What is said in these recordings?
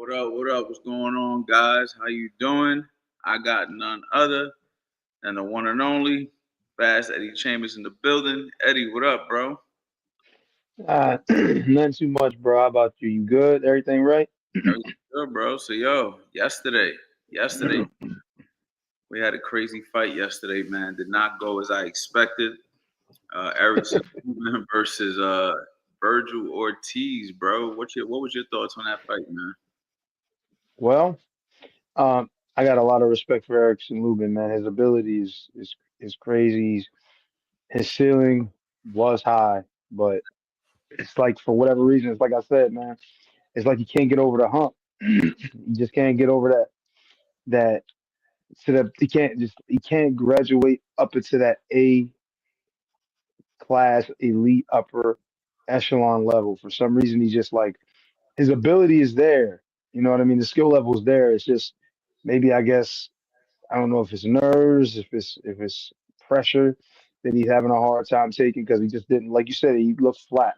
What up? What up? What's going on, guys? How you doing? I got none other than the one and only Fast Eddie Chambers in the building. Eddie, what up, bro? Nothing too much, bro. How about you? You good? Everything right? Everything good, bro. So, yesterday, we had a crazy fight yesterday, man. Did not go as I expected. Erickson Lubin versus Virgil Ortiz, bro. What was your thoughts on that fight, man? Well, I got a lot of respect for Erickson Lubin, man. His ability is crazy. His ceiling was high, but it's like for whatever reason, it's like I said, man. It's like you can't get over the hump. You just can't get over that to the you can't graduate up into that A class elite upper echelon level. For some reason, he's just like his ability is there. You know what I mean? The skill level is there. It's just maybe I guess I don't know if it's nerves, if it's pressure that he's having a hard time taking because he just didn't like you said he looked flat.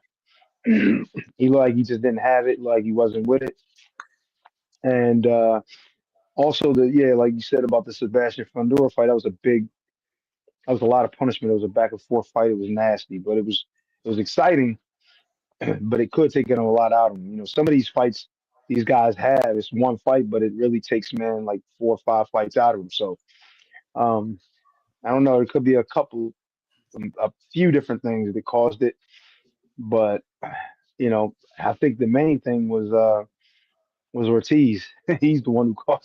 He looked like he just didn't have it, like he wasn't with it. And also the yeah, like you said about the Sebastian Fundora fight, that was a lot of punishment. It was a back and forth fight. It was nasty, but it was exciting but it could take it a lot out of him. You know, some of these fights these guys have, it's one fight, but it really takes man like 4 or 5 fights out of him. So um, I don't know. It could be a few different things that caused it, but I think the main thing was Ortiz. He's the one who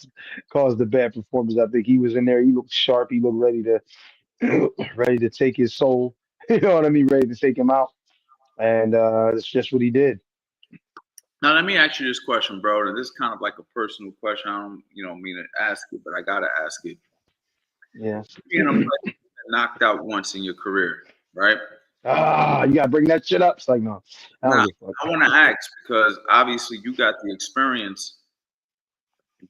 caused the bad performance. I think he was in there. He looked sharp. He looked ready to ready to take his soul. You know what I mean? Ready to take him out, and that's just what he did. Now, let me ask you this question, bro. And this is kind of like a personal question. I don't, mean to ask it, but I gotta ask it. Yeah. Being a player that knocked out once in your career, right? You gotta bring that shit up. It's like, no, I don't Now, give a fuck. I want to ask because obviously you got the experience.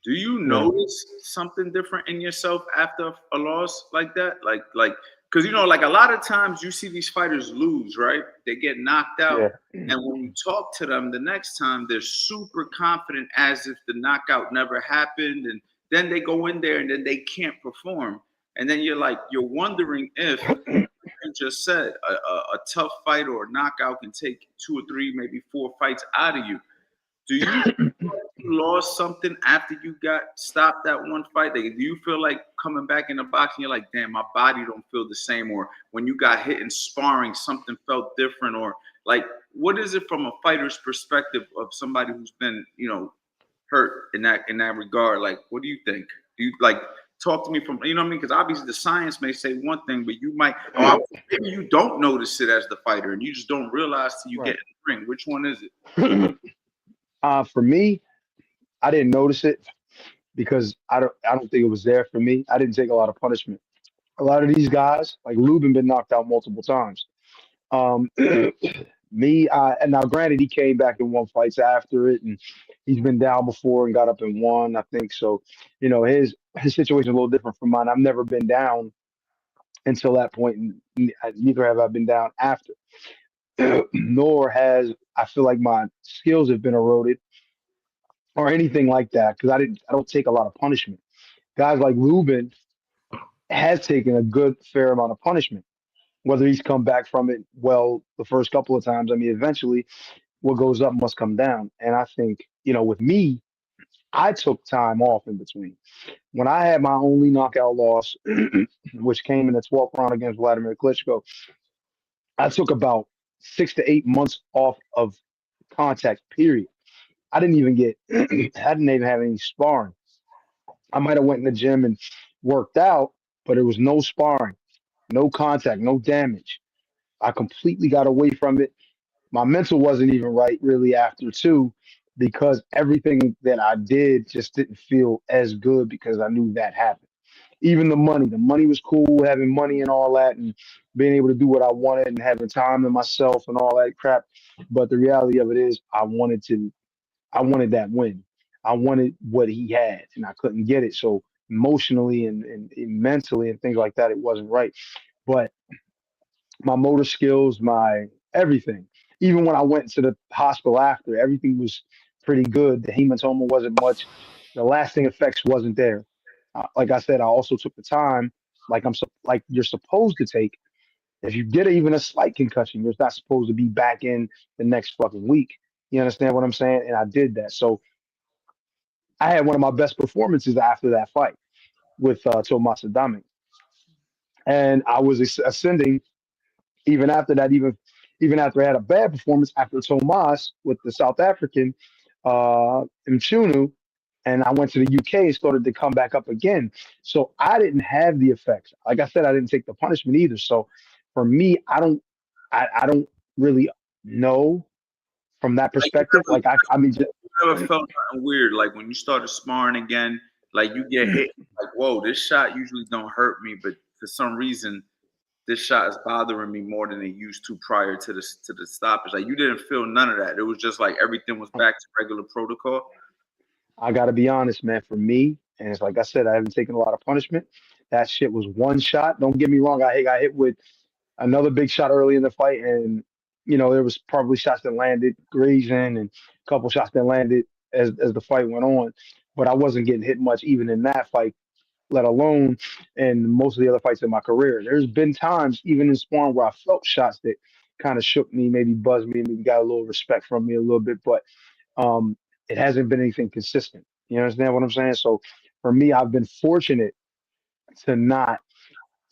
Do you Yeah, notice something different in yourself after a loss like that? Because like a lot of times you see these fighters lose, right? They get knocked out, yeah. and when you talk to them the next time, they're super confident as if the knockout never happened, and then they go in there and then they can't perform, and then you're wondering if you just said a tough fight or a knockout can take 2 or 3, maybe 4 fights out of you. Do you lost something after you got stopped that one fight? Like, do you feel like coming back in the box and you're like, damn, my body don't feel the same? Or when you got hit in sparring, something felt different? Or like, what is it from a fighter's perspective of somebody who's been, hurt in that regard? Like, what do you think? Do you like talk to me from you know what I mean? Because obviously the science may say one thing, but you might maybe you don't notice it as the fighter and you just don't realize till you get Right. in the ring. Which one is it? For me, I didn't notice it because I don't think it was there for me. I didn't take a lot of punishment. A lot of these guys, like Lubin, been knocked out multiple times. Um, and now granted, he came back and won fights after it, and he's been down before and got up and won. I think so. His situation is a little different from mine. I've never been down until that point, and neither have I been down after. Nor has I feel like my skills have been eroded or anything like that because I don't take a lot of punishment. Guys like Lubin has taken a good fair amount of punishment. Whether he's come back from it well the first couple of times, I mean, eventually what goes up must come down. And I think with me, I took time off in between. When I had my only knockout loss, which came in the 12th round against Vladimir Klitschko, I took about 6 to 8 months off of contact, period. I didn't even get, I didn't even have any sparring. I might have went in the gym and worked out, but it was no sparring, no contact, no damage. I completely got away from it. My mental wasn't even right really after two, because everything that I did just didn't feel as good because I knew that happened. Even the money was cool, having money and all that, and being able to do what I wanted and having time to myself and all that crap. But the reality of it is, I wanted that win. I wanted what he had, and I couldn't get it. So emotionally and mentally and things like that, it wasn't right. But my motor skills, my everything. Even when I went to the hospital after, everything was pretty good. The hematoma wasn't much. The lasting effects wasn't there. Like I said, I also took the time, like you're supposed to take. If you get even a slight concussion, you're not supposed to be back in the next fucking week. You understand what I'm saying? And I did that. So I had one of my best performances after that fight with Tomas Adamek, and I was ascending even after that, even after I had a bad performance after Tomas with the South African Mchunu, and I went to the UK and started to come back up again. So I didn't have the effects. Like I said, I didn't take the punishment either. So for me, I don't really know from that Like perspective. Like I mean, just, you ever felt something weird, like when you started sparring again, like you get hit, like whoa, this shot usually don't hurt me, but for some reason this shot is bothering me more than it used to prior to the stoppage. Like you didn't feel none of that. It was just like everything was back to regular protocol. I got to be honest, man. For me, and it's like I said, I haven't taken a lot of punishment. That shit was one shot. Don't get me wrong. I got hit with another big shot early in the fight, and there was probably shots that landed grazing and a couple shots that landed as the fight went on. But I wasn't getting hit much even in that fight, let alone in most of the other fights in my career. There's been times, even in sparring, where I felt shots that kind of shook me, maybe buzzed me, maybe got a little respect from me a little bit, but um, it hasn't been anything consistent. You understand what I'm saying? So for me, I've been fortunate to not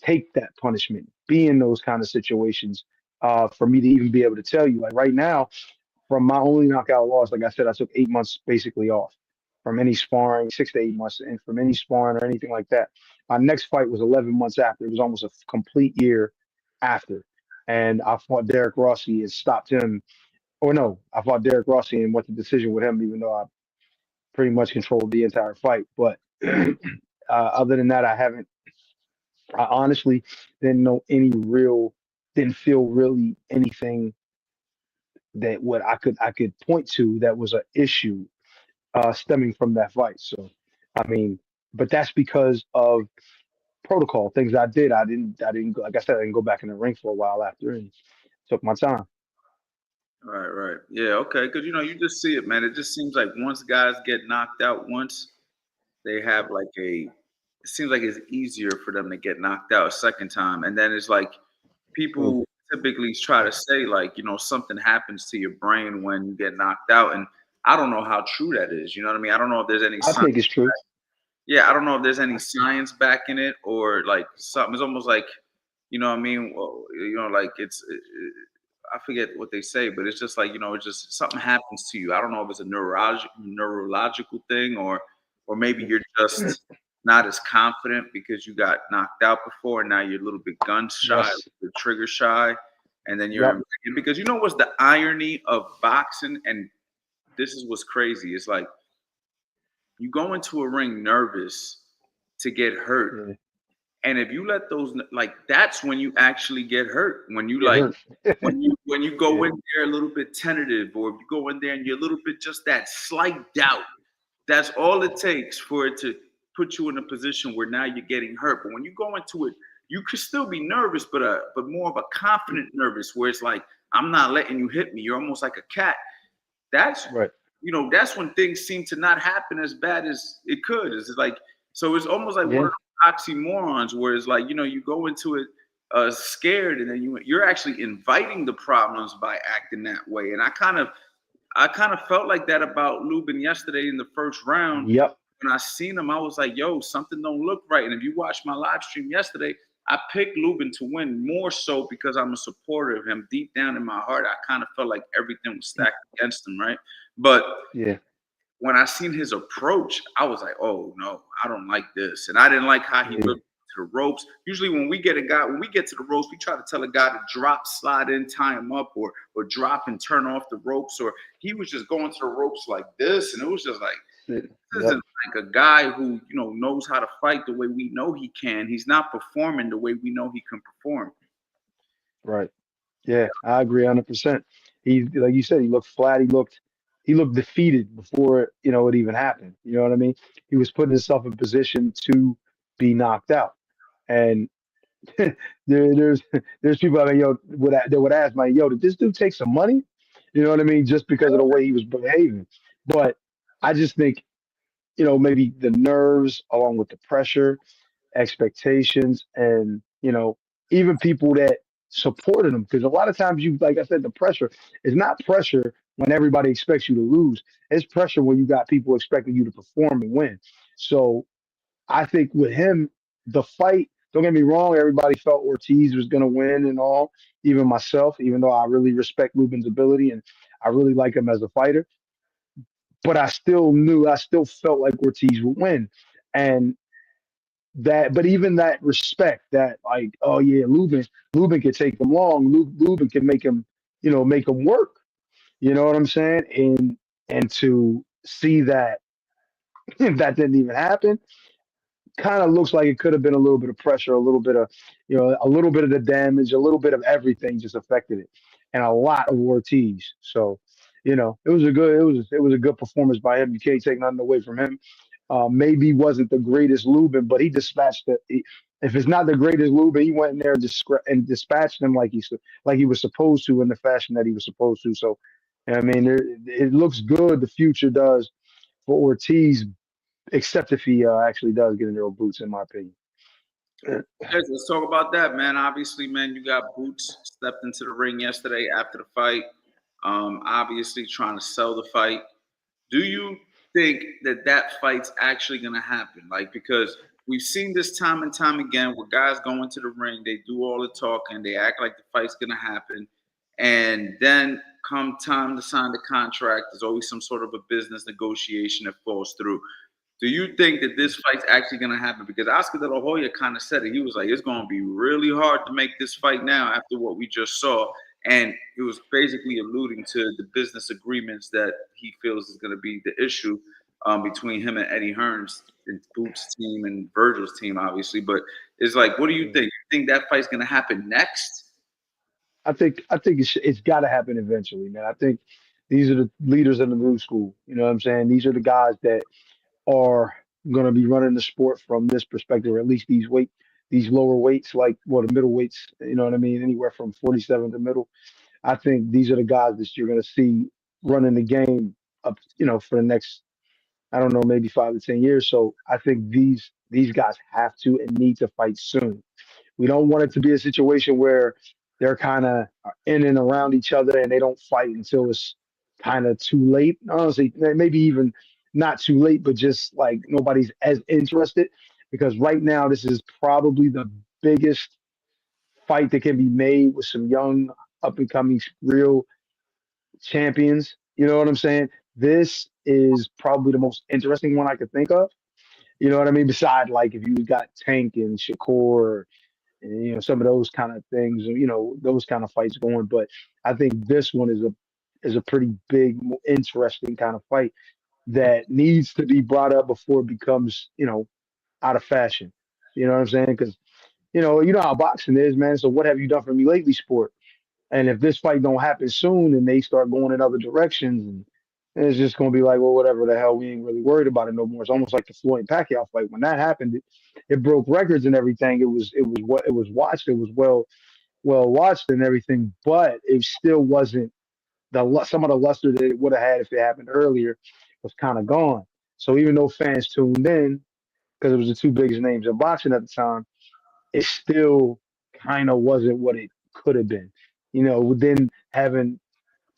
take that punishment, be in those kind of situations, for me to even be able to tell you. Like right now, from my only knockout loss, like I said, I took 8 months basically off from any sparring, 6 to 8 months, and from any sparring or anything like that. My next fight was 11 months after. It was almost a complete year after. And I fought Derek Rossi and stopped him. Or no, I fought Derek Rossi and went to decision with him, even though I pretty much controlled the entire fight. But other than that, I haven't. I honestly didn't know didn't feel really anything that what I could point to that was an issue stemming from that fight. So, I mean, but that's because of protocol things I did. I didn't like I said, I didn't go back in the ring for a while after and took my time. Right, right. Yeah, okay. Because you just see it, man. It just seems like once guys get knocked out once, they have like it seems like it's easier for them to get knocked out a second time. And then it's like Mm. people typically try to say like, something happens to your brain when you get knocked out. And I don't know how true that is. You know what I mean? I don't know if there's any I science. think it's true. Yeah, I don't know if there's any science backing it or like something. It's almost like, you know what I mean? Well, like I forget what they say, but it's just like, it's just something happens to you. I don't know if it's a neurological thing or maybe you're just not as confident because you got knocked out before and now you're a little bit gun shy, Yes. you're trigger shy, and then you're Yep. in, because what's the irony of boxing, and this is what's crazy. It's like you go into a ring nervous to get hurt. Yeah. And if you let those, like, that's when you actually get hurt. When you Get like, hurt. when you go Yeah. in there a little bit tentative, or if you go in there and you're a little bit just that slight doubt, that's all it takes for it to put you in a position where now you're getting hurt. But when you go into it, you could still be nervous, but more of a confident nervous, where it's like, I'm not letting you hit me. You're almost like a cat. That's Right. that's when things seem to not happen as bad as it could. It's like, so it's almost like one Yeah. of those oxymorons where it's like, you go into it scared, and then you're actually inviting the problems by acting that way. And I kind of I kind of felt like that about Lubin yesterday in the first round. Yep. When I seen him, I was like, yo, something don't look right. And if you watched my live stream yesterday, I picked Lubin to win more so because I'm a supporter of him. Deep down in my heart, I kind of felt like everything was stacked against him, right? But Yeah. when I seen his approach, I was like, oh no, I don't like this. And I didn't like how he Yeah. looked to the ropes. Usually when we get to the ropes, we try to tell a guy to drop, slide in, tie him up, or drop and turn off the ropes. Or he was just going to the ropes like this. And it was just like, this Yep. isn't like a guy who, knows how to fight the way we know he can. He's not performing the way we know he can perform. Right. Yeah, I agree 100%. He, like you said, he looked flat. He looked defeated before, it even happened. You know what I mean? He was putting himself in position to be knocked out. And there's people that would ask me, yo, did this dude take some money? You know what I mean? Just because of the way he was behaving. But I just think, maybe the nerves along with the pressure, expectations, and even people that supported him. Because a lot of times, like I said, the pressure is not pressure when everybody expects you to lose. It's pressure when you got people expecting you to perform and win. So I think with him, the fight. Don't get me wrong. Everybody felt Ortiz was going to win and all. Even myself, even though I really respect Lubin's ability and I really like him as a fighter, but I still felt like Ortiz would win. And but even that respect that like, oh yeah, Lubin can take him long. Lubin can make him work. You know what I'm saying? And to see that that didn't even happen, kind of looks like it could have been a little bit of pressure, a little bit of, a little bit of the damage, a little bit of everything just affected it, and a lot of Ortiz. So, it was a good performance by him. You can't take nothing away from him. Maybe wasn't the greatest Lubin, but he dispatched it. If it's not the greatest Lubin, he went in there and dispatched him like he was supposed to in the fashion that he was supposed to. So, I mean, it looks good. The future does for Ortiz, except if he actually does get in there with Boots, in my opinion. Yes, let's talk about that, man. Obviously, man, you got Boots stepped into the ring yesterday after the fight. Obviously, trying to sell the fight. Do you think that that fight's actually going to happen? Like, because we've seen this time and time again where guys go into the ring, they do all the talking, they act like the fight's going to happen. And then come time to sign the contract, there's always some sort of a business negotiation that falls through. Do you think that this fight's actually going to happen? Because Oscar De La Hoya kind of said it. He was like, it's going to be really hard to make this fight now after what we just saw. And it was basically alluding to the business agreements that he feels is going to be the issue between him and Eddie Hearns, and Boots' team and Virgil's team, obviously. But it's like, what do you think? You think that fight's going to happen next? I think it's got to happen eventually, man. I think these are the leaders of the new school. You know what I'm saying? These are the guys that are going to be running the sport from this perspective, or at least these lower weights, like the middle weights. You know what I mean? Anywhere from 47 to middle. I think these are the guys that you're going to see running the game up, for the next, I don't know, maybe 5 to 10 years. So I think these guys have to and need to fight soon. We don't want it to be a situation where they're kind of in and around each other and they don't fight until it's kind of too late. Honestly, maybe even not too late, but just like nobody's as interested. Because right now, this is probably the biggest fight that can be made with some young, up and coming, real champions. You know what I'm saying? This is probably the most interesting one I could think of. You know what I mean? Besides, like if you got Tank and Shakur, and, some of those kind of things, those kind of fights going. But I think this one is a pretty big, interesting kind of fight that needs to be brought up before it becomes, out of fashion. You know what I'm saying? Because you know how boxing is, man. So what have you done for me lately, sport? And if this fight don't happen soon, and they start going in other directions, and it's just gonna be like, well, whatever the hell, we ain't really worried about it no more. It's almost like the Floyd and Pacquiao fight. When that happened, it broke records and everything. It was watched. It was well watched and everything, but it still wasn't some of the luster that it would have had if it happened earlier was kind of gone. So even though fans tuned in because it was the two biggest names in boxing at the time, it still kind of wasn't what it could have been. Then having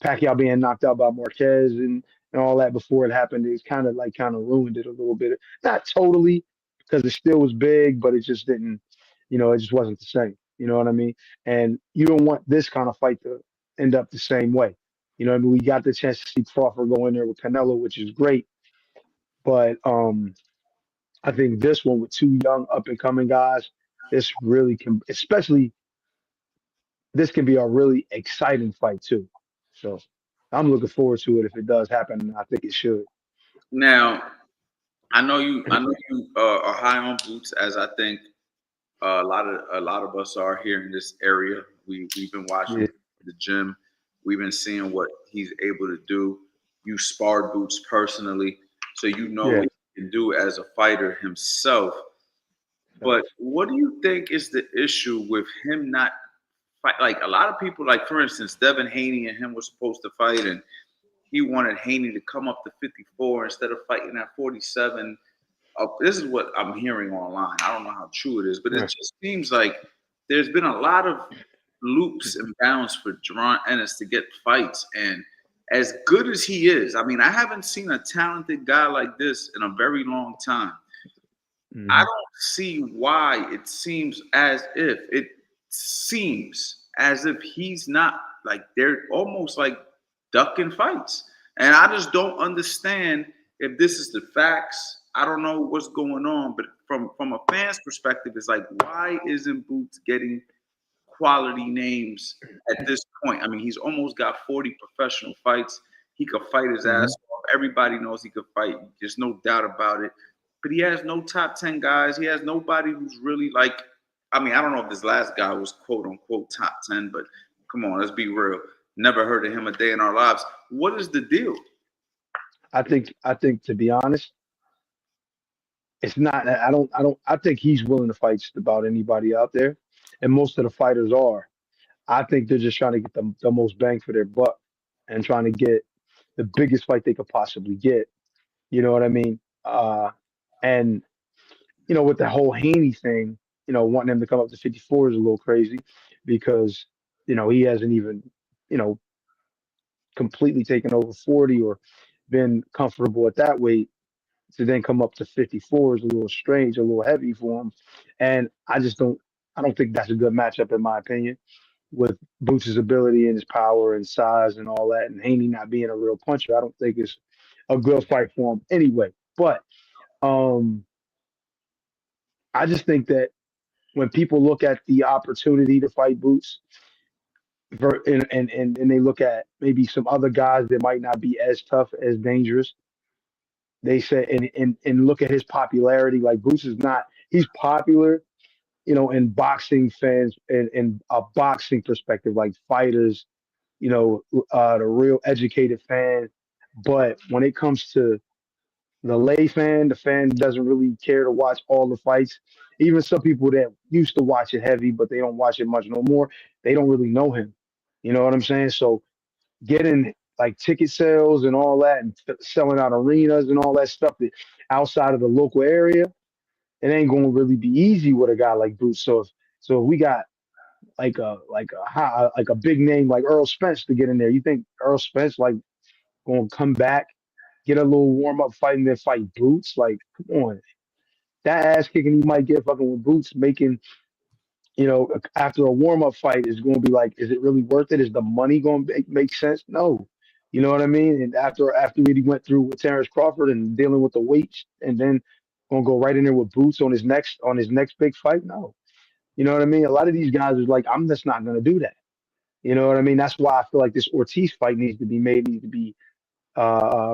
Pacquiao being knocked out by Marquez and all that before it happened, it's kind of ruined it a little bit. Not totally, because it still was big, but it just didn't, it just wasn't the same. You know what I mean? And you don't want this kind of fight to end up the same way. You know what I mean? We got the chance to see Crawford go in there with Canelo, which is great, but I think this one with two young up and coming guys, this really can, especially this can be a really exciting fight too. So I'm looking forward to it if it does happen, and I think it should. Now, I know you are high on Boots, as I think a lot of us are here in this area. We've been watching Yeah, the gym. We've been seeing what he's able to do. You sparred Boots personally, so you know yeah. what he can do as a fighter himself. But Facts. what do you think is the issue with him not fight? Like a lot of people, like for instance, Devin Haney and him were supposed to fight, and he wanted Haney to come up to 54 instead of fighting at 47. This is what I'm hearing online. I don't know how true it is, but it Right. just seems like there's been a lot of loops and bounds for Jerron Ennis to get fights. And as good as he is, I mean, I haven't seen a talented guy like this in a very long time. I Hmm. don't see why it seems as if he's not like they're almost like ducking fights. And I just don't understand if this is the facts. I don't know what's going on, but from a fan's perspective, it's like why isn't Boots getting quality names at this point? I mean, he's almost got 40 professional fights. He could fight his Hmm. ass off. Everybody knows he could fight. There's no doubt about it. But he has no top 10 guys. He has nobody who's really like, I mean, I don't know if this last guy was quote unquote top 10, but come on, let's be real. Never heard of him a day in our lives. What is the deal? I think to be honest, it's not. I think he's willing to fight just about anybody out there, and most of the fighters are. I think they're just trying to get the most bang for their buck and trying to get the biggest fight they could possibly get. You know what I mean? And with the whole Haney thing, wanting him to come up to 54 is a little crazy because he hasn't even you know completely taken over 40 or been comfortable at that weight. To then come up to 54 is a little strange, a little heavy for him. And I don't think that's a good matchup in my opinion with Boots' ability and his power and size and all that, and Haney not being a real puncher. I don't think it's a good fight for him anyway. But um, I just think that when people look at the opportunity to fight Boots, and they look at maybe some other guys that might not be as tough, as dangerous, they say, and look at his popularity. Like Boots is not, he's popular, in boxing fans and in a boxing perspective, like fighters, the real educated fan. But when it comes to the lay fan, the fan doesn't really care to watch all the fights. Even some people that used to watch it heavy, but they don't watch it much no more, they don't really know him. You know what I'm saying? So getting like ticket sales and all that and selling out arenas and all that stuff that outside of the local area, it ain't going to really be easy with a guy like Boots. So if we got like a big name like Earl Spence to get in there, you think Earl Spence like going to come back, get a little warm up fight and then fight Boots? Like, come on, that ass kicking he might get fucking with Boots making. After a warm up fight is going to be like, is it really worth it? Is the money going to make sense? No. You know what I mean? And after he went through with Terrence Crawford and dealing with the weight, and then gonna go right in there with Boots on his next big fight? No. You know what I mean? A lot of these guys are like, I'm just not gonna do that. You know what I mean? That's why I feel like this Ortiz fight needs to be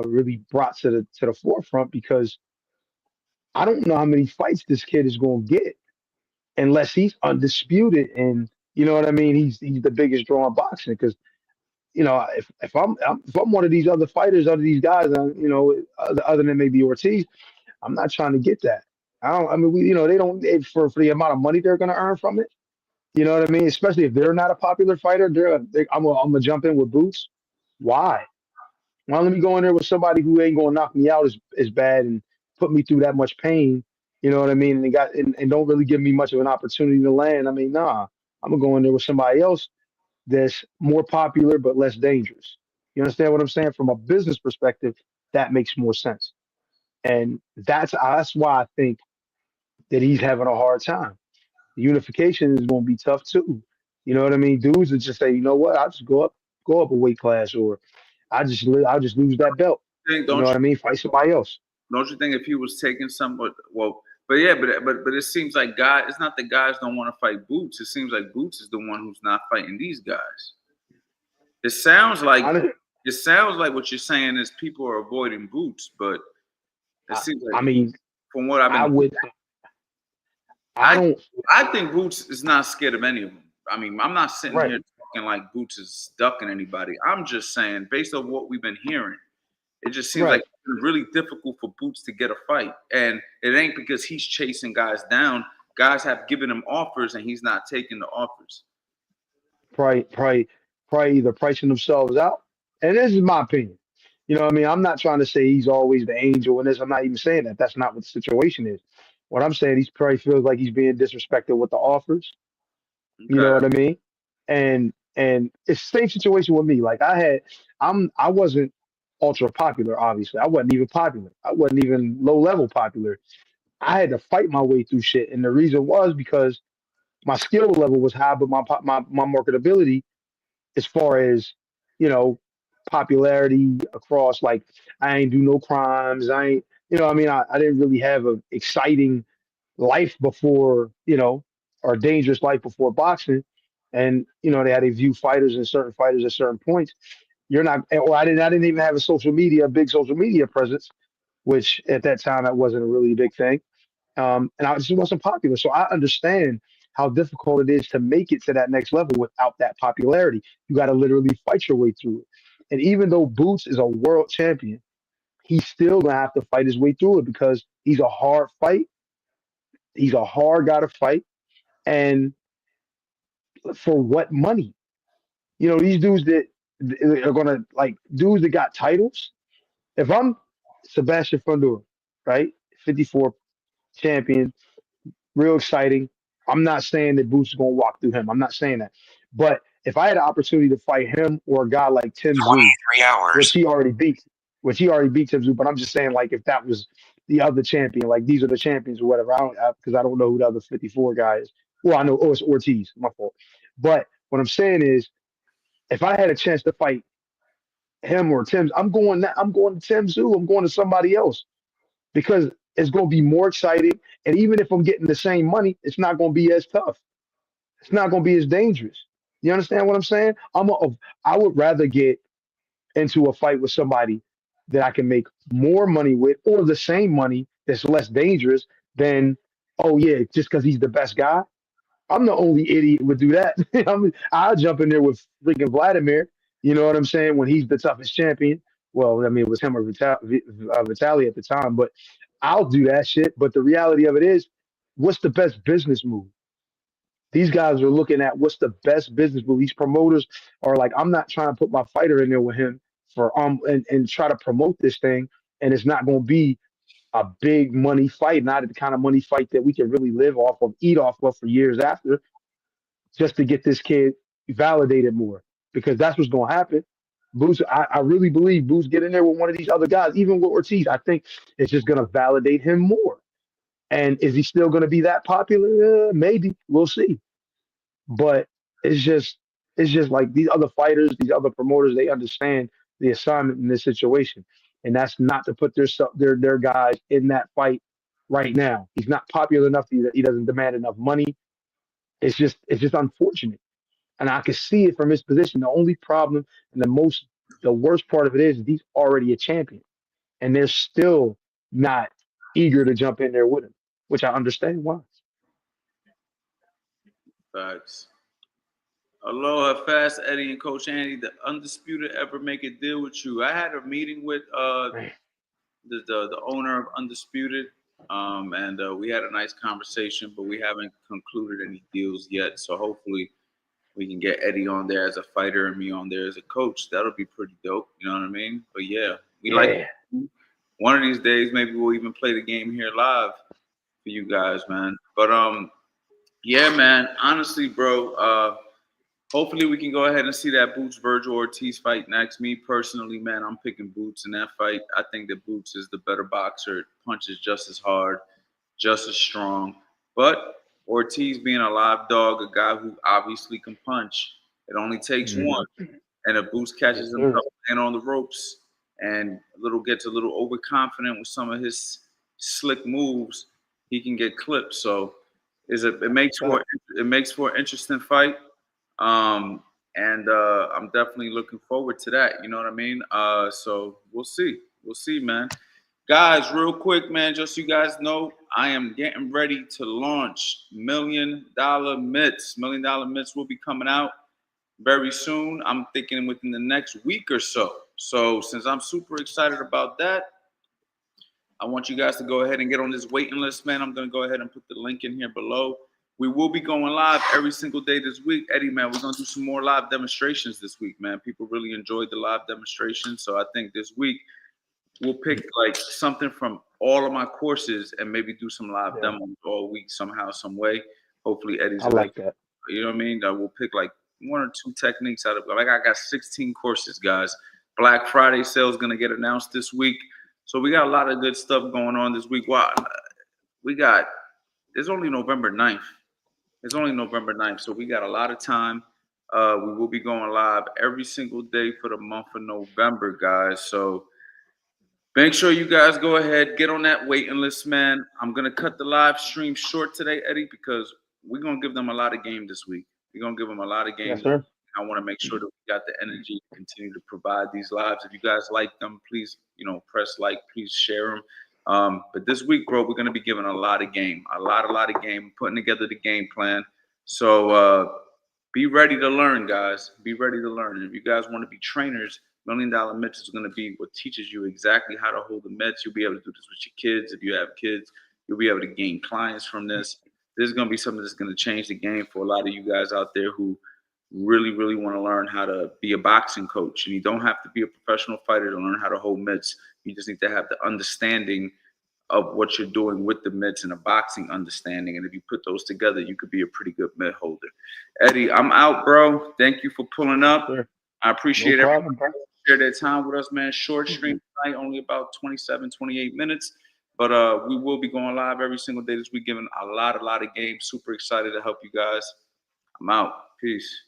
really brought to the forefront because I don't know how many fights this kid is gonna get unless he's undisputed and you know what I mean. He's the biggest draw in boxing because if I'm one of these other fighters, other these guys, other than maybe Ortiz, I'm not trying to get that. I don't. I mean, they don't for the amount of money they're going to earn from it. You know what I mean? Especially if they're not a popular fighter, I'm gonna jump in with Boots. Why? Why let me go in there with somebody who ain't gonna knock me out as bad and put me through that much pain? You know what I mean? And don't really give me much of an opportunity to land. I mean, nah. I'm gonna go in there with somebody else that's more popular but less dangerous. You understand what I'm saying? From a business perspective, that makes more sense. And that's why I think that he's having a hard time. The unification is going to be tough too. You know what I mean? Dudes would just say, you know what? I'll just go up a weight class, or I'll just lose that belt. You know Don't what I mean? Fight somebody else. don't you think if he was taking somewhat well, but yeah, but it seems like it's not that guys don't want to fight Boots. It seems like Boots is the one who's not fighting these guys. It sounds like I, it sounds like what you're saying is people are avoiding Boots, but it seems I like mean, from what I've I been, would. I I don't. I think Boots is not scared of any of them. I mean, I'm not sitting Right. here talking like Boots is ducking anybody. I'm just saying, based on what we've been hearing, it just seems like Right. it's really difficult for Boots to get a fight, and it ain't because he's chasing guys down. Guys have given him offers, and he's not taking the offers. Probably either pricing themselves out. And this is my opinion. You know what I mean? I'm not trying to say he's always the angel in this. I'm not even saying that. That's not what the situation is. What I'm saying, he probably feels like he's being disrespected with the offers. You know Okay, what I mean? And it's the same situation with me. Like I wasn't ultra popular, obviously. I wasn't even popular. I wasn't even low level popular. I had to fight my way through shit. And the reason was because my skill level was high, but my marketability as far as you know popularity across, like I ain't do no crimes. I ain't, you know what I mean, I didn't really have a exciting life before, or dangerous life before boxing. And they had to view fighters and certain fighters at certain points. You're not, or I didn't even have a big social media presence, which at that time that wasn't a really big thing. And I just wasn't popular. So I understand how difficult it is to make it to that next level without that popularity. You got to literally fight your way through it. And even though Boots is a world champion, he's still gonna have to fight his way through it because he's a hard fight. He's a hard guy to fight. And for what money? These dudes that are gonna, like, dudes that got titles. If I'm Sebastian Fundora, right, 54 champion, real exciting. I'm not saying that Boots is going to walk through him. I'm not saying that. But if I had an opportunity to fight him or a guy like Tim Tszyu, 23 hours. which he already beat Tim Tszyu, but I'm just saying, like, if that was the other champion, like these are the champions or whatever. Because I don't know who the other 54 guy is. Well, I know, it's Ortiz. My fault. But what I'm saying is, if I had a chance to fight him or Tim, I'm going to Tim Tszyu. I'm going to somebody else because it's going to be more exciting. And even if I'm getting the same money, it's not going to be as tough. It's not going to be as dangerous. You understand what I'm saying? I would rather get into a fight with somebody that I can make more money with, or the same money that's less dangerous than, oh yeah, just because he's the best guy. I'm the only idiot would do that. I'll jump in there with freaking Vladimir. You know what I'm saying? When he's the toughest champion. Well, I mean, it was him or Vitaly at the time, but I'll do that shit. But the reality of it is, what's the best business move? These guys are looking at what's the best business move. These promoters are like, I'm not trying to put my fighter in there with him for and try to promote this thing, and it's not going to be a big money fight, not the kind of money fight that we can really live off of, eat off of for years after, just to get this kid validated more, because that's what's going to happen. Boots, I really believe Boots get in there with one of these other guys, even with Ortiz. I think it's just going to validate him more. And is he still going to be that popular? Maybe, we'll see. But it's just it's just like these other fighters, these other promoters, they understand the assignment in this situation, and that's not to put their guys in that fight right now. He's not popular enough. He doesn't demand enough money. It's just unfortunate, and I can see it from his position. The only problem and the worst part of it is he's already a champion, and they're still not eager to jump in there with him, which I understand why. facts. Aloha, Fast Eddie and Coach Andy. The Undisputed ever make a deal with you? I had a meeting with the owner of Undisputed, and we had a nice conversation, but we haven't concluded any deals yet. So hopefully we can get Eddie on there as a fighter and me on there as a coach. That'll be pretty dope. You know what I mean? But yeah, we like Yeah, one of these days. Maybe we'll even play the game here live for you guys, man. But yeah, man. Honestly, bro. hopefully we can go ahead and see that Boots Virgil Ortiz fight next. Me personally, man, I'm picking Boots in that fight. I think that Boots is the better boxer, punches just as hard, just as strong. But Ortiz being a live dog, a guy who obviously can punch, it only takes Mhm. one. And if Boots Yes, catches sir. himself laying on the ropes and gets a little overconfident with some of his slick moves, he can get clipped. So it That's a makes for fact. an interesting fight. And I'm definitely looking forward to that. You know what I mean? So we'll see. We'll see, man. Guys, real quick, man, just so you guys know, I am getting ready to launch $1 million mitts. $1 million mitts will be coming out very soon. I'm thinking within the next week or so. So since I'm super excited about that, I want you guys to go ahead and get on this waiting list, man. I'm going to go ahead and put the link in here below. We will be going live every single day this week. Eddie, man, we're going to do some more live demonstrations this week, man. People really enjoyed the live demonstrations. So I think this week we'll pick like something from all of my courses and maybe do some live Yeah, demos all week somehow, some way. Hopefully Eddie's I available. like that. You know what I mean? We'll pick like one or two techniques out of like I got 16 courses, guys. Black Friday sale is gonna get announced this week. So we got a lot of good stuff going on this week. Wow, we got it's only November 9th. It's only November 9th, so we got a lot of time. We will be going live every single day for the month of November, guys. So make sure you guys go ahead, get on that waiting list, man. I'm gonna cut the live stream short today, Eddie, because we're gonna give them a lot of game this week. We're gonna give them a lot of Yes, games. sir. I want to make sure that we got the energy to continue to provide these lives. If you guys like them, please, press like, please share them. But this week, bro, we're gonna be giving a lot of game, a lot of game, putting together the game plan. So be ready to learn, guys. Be ready to learn. And if you guys want to be trainers, $1 Million Mitts is going to be what teaches you exactly how to hold the mitts. You'll be able to do this with your kids. If you have kids, you'll be able to gain clients from this. This is going to be something that's going to change the game for a lot of you guys out there who really, really want to learn how to be a boxing coach. And you don't have to be a professional fighter to learn how to hold mitts. You just need to have the understanding of what you're doing with the mitts and a boxing understanding. And if you put those together, you could be a pretty good mitt holder. Eddie, I'm out, bro. Thank you for pulling Yes, up. sir. I No appreciate everybody problem, bro. share their time with us, man. Short stream tonight, only about 27, 28 minutes. But we will be going live every single day this week, giving a lot of games. Super excited to help you guys. I'm out. Peace.